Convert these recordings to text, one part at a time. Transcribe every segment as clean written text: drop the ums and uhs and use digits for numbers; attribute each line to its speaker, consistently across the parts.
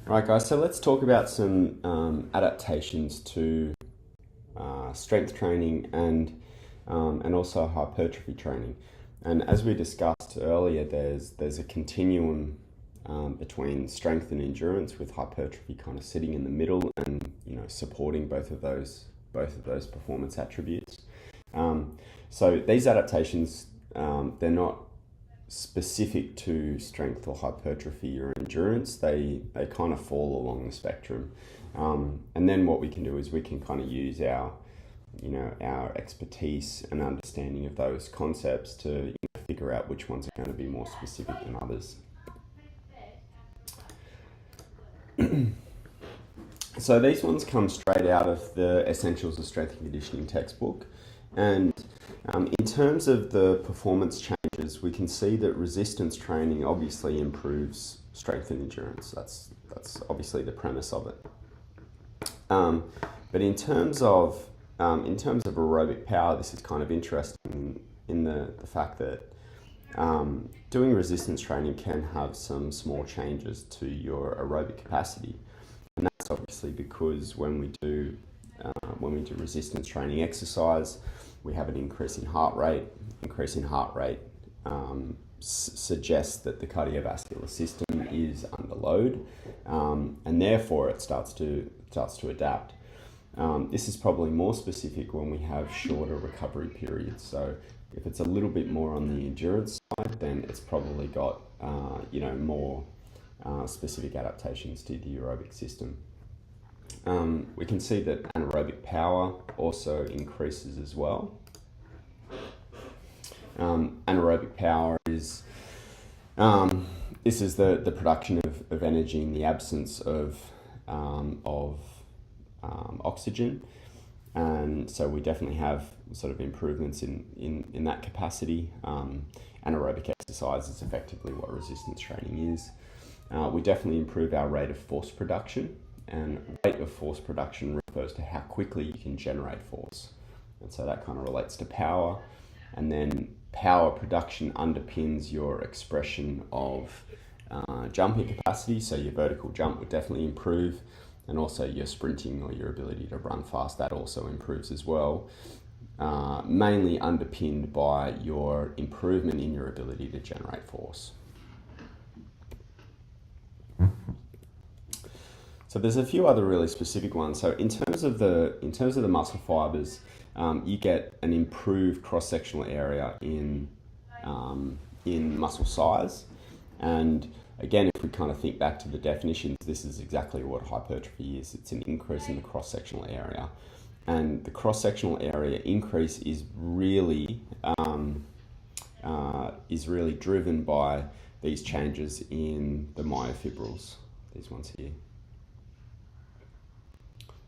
Speaker 1: All right, guys, so let's talk about some adaptations to strength training and also hypertrophy training. And as we discussed earlier, there's a continuum between strength and endurance, with hypertrophy kind of sitting in the middle and supporting both of those performance attributes. So these adaptations, they're not specific to strength or hypertrophy or endurance. They kind of fall along the spectrum. And then what we can do is we can kind of use our expertise and understanding of those concepts to figure out which ones are going to be more specific than others. So these ones come straight out of the Essentials of Strength and Conditioning textbook. And in terms of the performance changes, we can see that resistance training obviously improves strength and endurance. That's obviously the premise of it. But in terms of aerobic power, this is kind of interesting in the fact that doing resistance training can have some small changes to your aerobic capacity. And that's obviously because when we do resistance training exercise, we have an increase in heart rate. Increase in heart rate suggests that the cardiovascular system is under load, and therefore it starts to adapt. This is probably more specific when we have shorter recovery periods. So if it's a little bit more on the endurance side, then it's probably got more specific adaptations to the aerobic system. We can see that anaerobic power also increases as well. Anaerobic power is this is the production of energy in the absence of oxygen, and so we definitely have sort of improvements in that capacity. Anaerobic exercise is effectively what resistance training is. We definitely improve our rate of force production, and rate of force production refers to how quickly you can generate force, and so that kind of relates to power. And then power production underpins your expression of jumping capacity, so your vertical jump would definitely improve, and also your sprinting or your ability to run fast, that also improves as well, mainly underpinned by your improvement in your ability to generate force. So there's a few other really specific ones. So in terms of the muscle fibers, you get an improved cross-sectional area in muscle size. And again, if we kind of think back to the definitions, this is exactly what hypertrophy is. It's an increase in the cross-sectional area. And the cross-sectional area increase is really driven by these changes in the myofibrils, these ones here.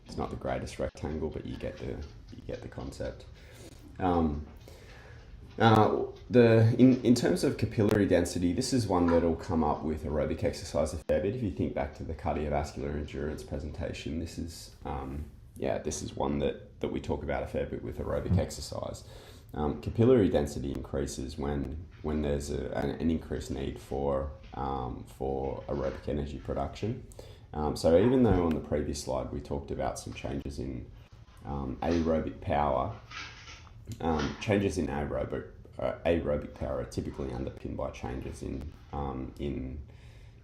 Speaker 1: It's not the greatest rectangle, but you get the concept. In terms of capillary density, this is one that'll come up with aerobic exercise a fair bit. If you think back to the cardiovascular endurance presentation, this is one that we talk about a fair bit with aerobic exercise. Capillary density increases when there's an increased need for aerobic energy production. So even though on the previous slide we talked about some changes in aerobic power, changes in aerobic power are typically underpinned by changes in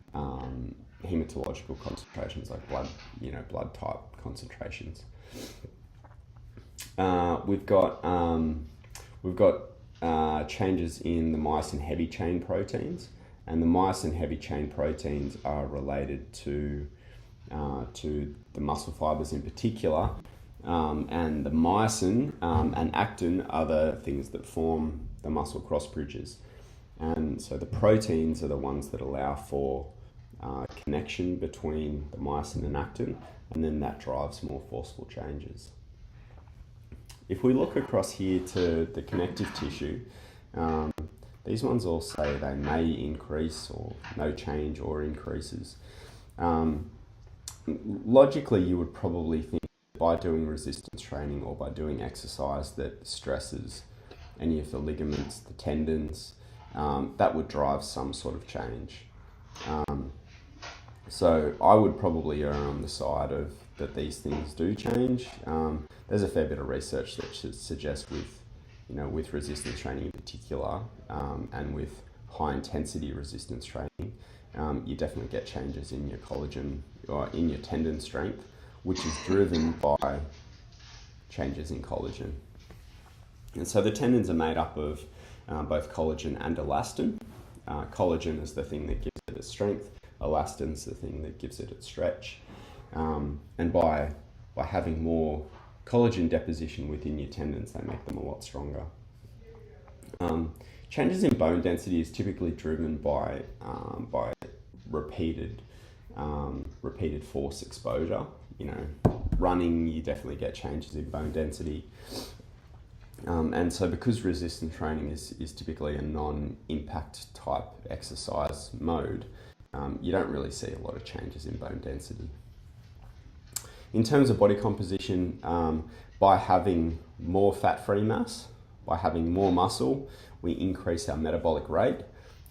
Speaker 1: hematological concentrations, like blood type concentrations. We've got changes in the myosin heavy chain proteins, and the myosin heavy chain proteins are related to the muscle fibers in particular, and the myosin and actin are the things that form the muscle cross bridges, and so the proteins are the ones that allow for connection between the myosin and actin, and then that drives more forceful changes. If we look across here to the connective tissue, these ones all say they may increase or no change or increases. Logically, you would probably think by doing resistance training or by doing exercise that stresses any of the ligaments, the tendons, that would drive some sort of change. So I would probably err on the side of that these things do change. There's a fair bit of research that should suggest with resistance training in particular, and with high intensity resistance training, you definitely get changes in your collagen or in your tendon strength, which is driven by changes in collagen. And so the tendons are made up of both collagen and elastin. Collagen is the thing that gives it its strength. Elastin is the thing that gives it its stretch. And by having more collagen deposition within your tendons, they make them a lot stronger. Changes in bone density is typically driven by repeated force exposure. Running, you definitely get changes in bone density. And so because resistance training is typically a non-impact type exercise mode, you don't really see a lot of changes in bone density. In terms of body composition, by having more fat-free mass, by having more muscle, we increase our metabolic rate.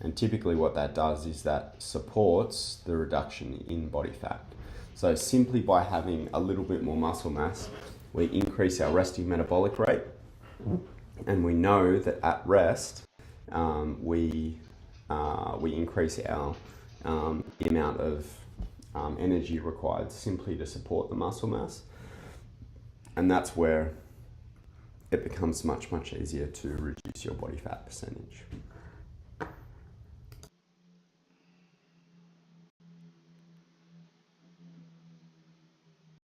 Speaker 1: And typically what that does is that supports the reduction in body fat. So simply by having a little bit more muscle mass, we increase our resting metabolic rate. And we know that at rest, we increase the amount of energy required simply to support the muscle mass. And that's where it becomes much, much easier to reduce your body fat percentage.